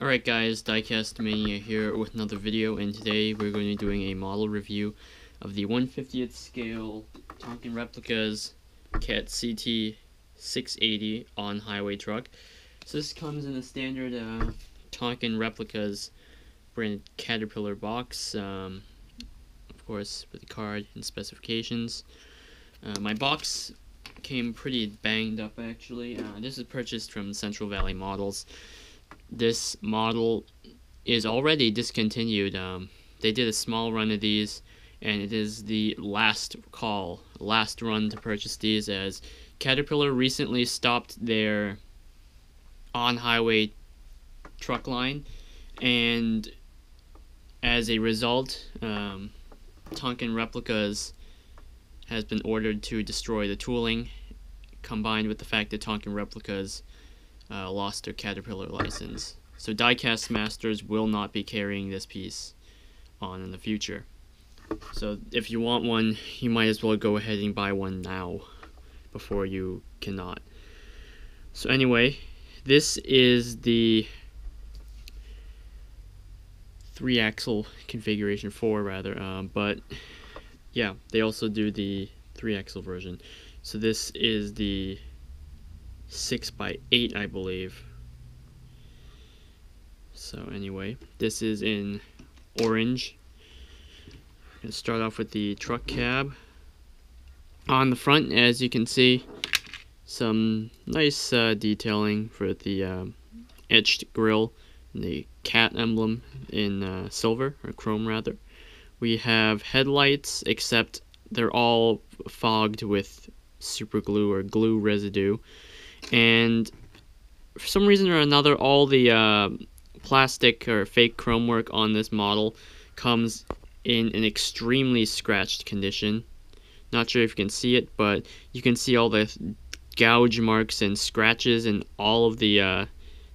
Alright guys, diecastmania here with another video, and today we're going to be doing a model review of the 1/50th scale Tonkin Replicas CT680 on-highway truck. So this comes in a standard Tonkin Replicas branded Caterpillar box, of course with the card and specifications. My box came pretty banged up actually. This is purchased from Central Valley Models. This model is already discontinued. They did a small run of these, and it is the last run to purchase these, as Caterpillar recently stopped their on-highway truck line, and as a result, Tonkin Replicas has been ordered to destroy the tooling, combined with the fact that Tonkin Replicas lost their Caterpillar license. So diecast masters will not be carrying this piece on in the future. So if you want one, you might as well go ahead and buy one now before you cannot. So anyway, this is the 3-axle configuration, 4 rather, but yeah, they also do the 3-axle version. So this is the 6x8, I believe. So anyway, this is in orange. I'm going to start off with the truck cab. On the front, as you can see, some nice detailing for the etched grille, and the cat emblem in silver, or chrome rather. We have headlights, except they're all fogged with super glue or glue residue. And for some reason or another, all the plastic or fake chrome work on this model comes in an extremely scratched condition. Not sure if you can see it, but you can see all the gouge marks and scratches and all of the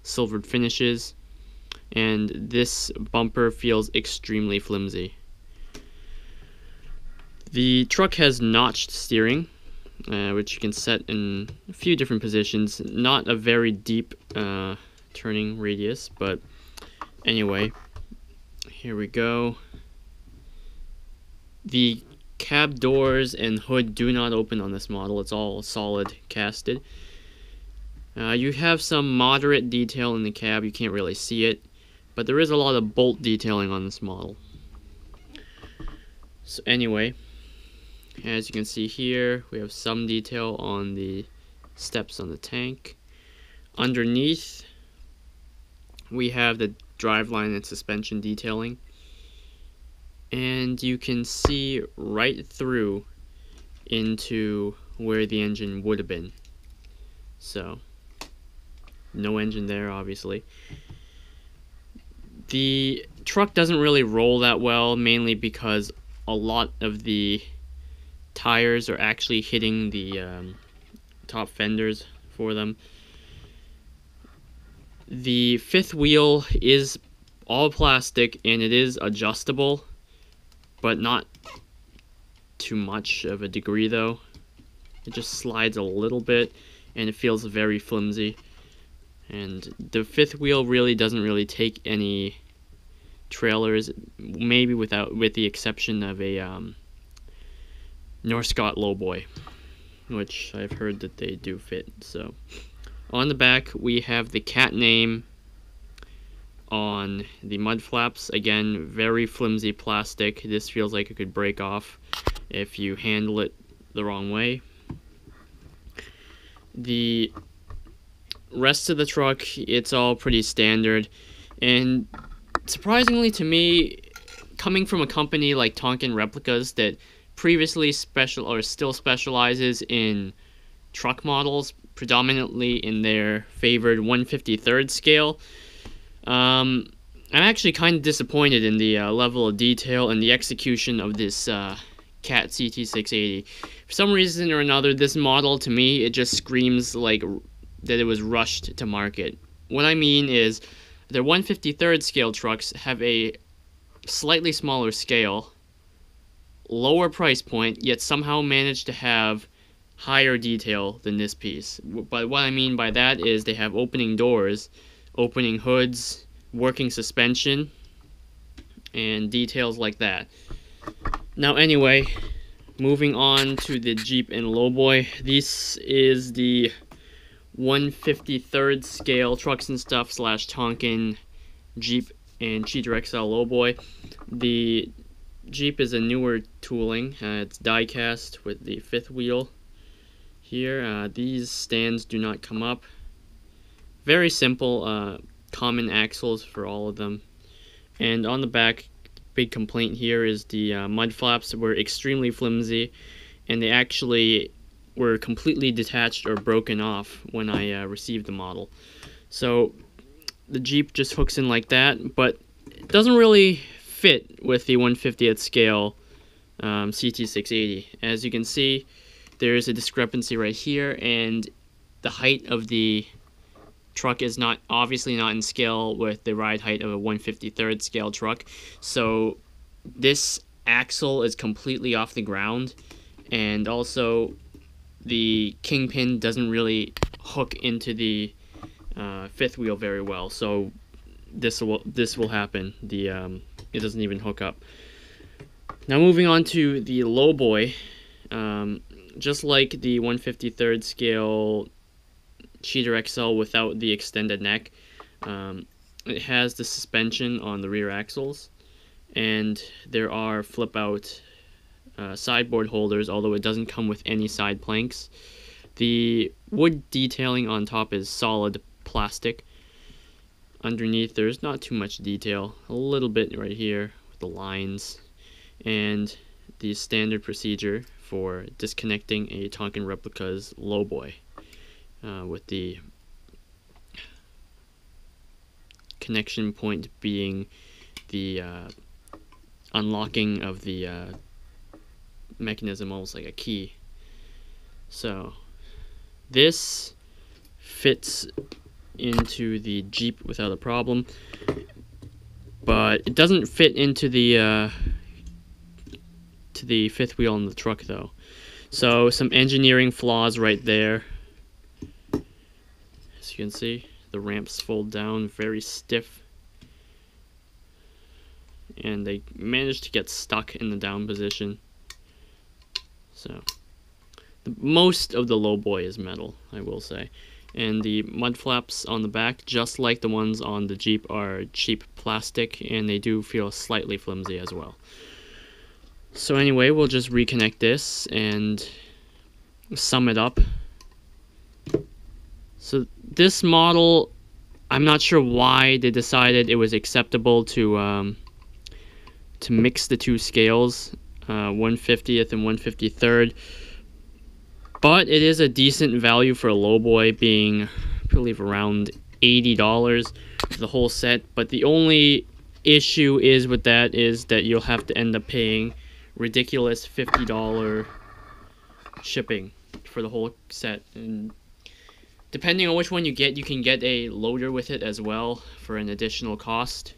silvered finishes. And this bumper feels extremely flimsy. The truck has notched steering, which you can set in a few different positions. Not a very deep turning radius, but anyway, here we go. The cab doors and hood do not open on this model. It's all solid casted. You have some moderate detail in the cab. You can't really see it, but there is a lot of bolt detailing on this model. So anyway, as you can see here, we have some detail on the steps on the tank. Underneath, we have the driveline and suspension detailing. And you can see right through into where the engine would have been. So, no engine there, obviously. The truck doesn't really roll that well, mainly because a lot of the tires are actually hitting the top fenders for them. The fifth wheel is all plastic and it is adjustable, but not too much of a degree though. It just slides a little bit and it feels very flimsy. And the fifth wheel really doesn't really take any trailers, maybe with the exception of a Northcott lowboy, which I've heard that they do fit. So on the back we have the cat name on the mud flaps. Again, very flimsy plastic. This feels like it could break off if you handle it the wrong way. The rest of the truck, it's all pretty standard, and surprisingly to me, coming from a company like Tonkin Replicas that previously still specializes in truck models, predominantly in their favored 1/53rd scale, I'm actually kind of disappointed in the level of detail and the execution of this Cat CT680. For some reason or another, this model, to me, it just screams like that it was rushed to market. What I mean is, their 1/53rd scale trucks have a slightly smaller scale, lower price point, yet somehow managed to have higher detail than this piece. But what I mean by that is they have opening doors, opening hoods, working suspension and details like that. Now anyway, moving on to the Jeep and Lowboy. This is the 1/53rd scale trucks and stuff / Tonkin Jeep and Cheater XL Lowboy. The Jeep is a newer tooling. It's die-cast with the 5th wheel here. These stands do not come up. Very simple, common axles for all of them. And on the back, big complaint here is the mud flaps were extremely flimsy, and they actually were completely detached or broken off when I received the model. So the Jeep just hooks in like that, but it doesn't really fit with the 1/50th scale CT680. As you can see, there is a discrepancy right here, and the height of the truck is obviously not in scale with the ride height of a 1/53rd scale truck. So this axle is completely off the ground, and also the kingpin doesn't really hook into the 5th wheel very well. So this will happen. It doesn't even hook up. Now moving on to the Lowboy, just like the 1/53rd scale Cheater XL without the extended neck, it has the suspension on the rear axles, and there are flip out sideboard holders, although it doesn't come with any side planks. The wood detailing on top is solid plastic. Underneath there's not too much detail, a little bit right here with the lines, and the standard procedure for disconnecting a Tonkin Replicas Lowboy, with the connection point being the unlocking of the mechanism, almost like a key. So this fits into the Jeep without a problem, but it doesn't fit into the to the 5th wheel on the truck though. So some engineering flaws right there. As you can see, the ramps fold down very stiff, and they managed to get stuck in the down position. So most of the Lowboy is metal, I will say. And the mud flaps on the back, just like the ones on the Jeep, are cheap plastic, and they do feel slightly flimsy as well. So anyway, we'll just reconnect this and sum it up. So this model, I'm not sure why they decided it was acceptable to mix the two scales, 1/50th and 1/53rd. But it is a decent value for a Lowboy, being, I believe, around $80 for the whole set. But the only issue is with that is that you'll have to end up paying ridiculous $50 shipping for the whole set. And depending on which one you can get a loader with it as well for an additional cost.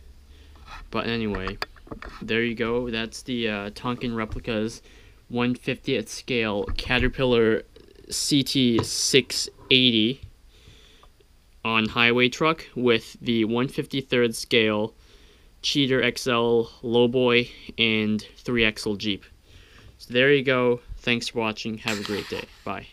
But anyway, there you go. That's the Tonkin Replicas 1/50th scale Caterpillar CT680 on highway truck with the 1/53rd scale Cheater XL Lowboy and 3XL Jeep. So there you go. Thanks for watching. Have a great day. Bye.